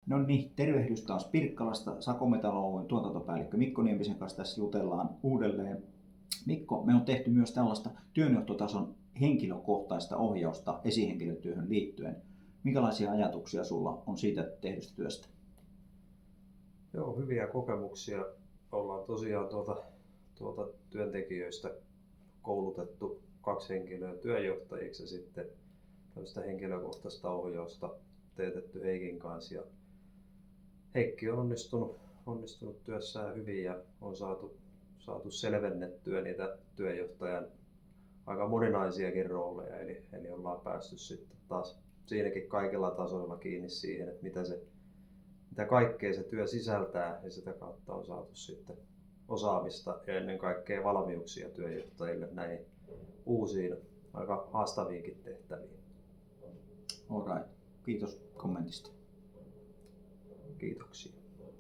No niin, tervehdys taas Pirkkalasta. Sako Metal Oyn tuotantopäällikkö Mikko Niemisen kanssa tässä jutellaan uudelleen. Mikko, me on tehty myös tällaista työnjohtotason henkilökohtaista ohjausta esihenkilötyöhön liittyen. Minkälaisia ajatuksia sulla on siitä tehdystä työstä? Joo, hyviä kokemuksia. Ollaan tosiaan työntekijöistä koulutettu 2 henkilöä työnjohtajiksi ja sitten tällaista henkilökohtaista ohjausta teetetty Heikin kanssa. Ja Heikki on onnistunut työssään hyvin ja on saatu selvennettyä niitä työnjohtajan aika moninaisiakin rooleja. Eli ollaan päästy sitten taas siinäkin kaikilla tasoilla kiinni siihen, että mitä kaikkea se työ sisältää, ja sitä kautta on saatu sitten osaamista ja ennen kaikkea valmiuksia työnjohtajille näihin uusiin, aika haastaviinkin tehtäviin. Alright. Kiitos kommentista. Kiitoksia.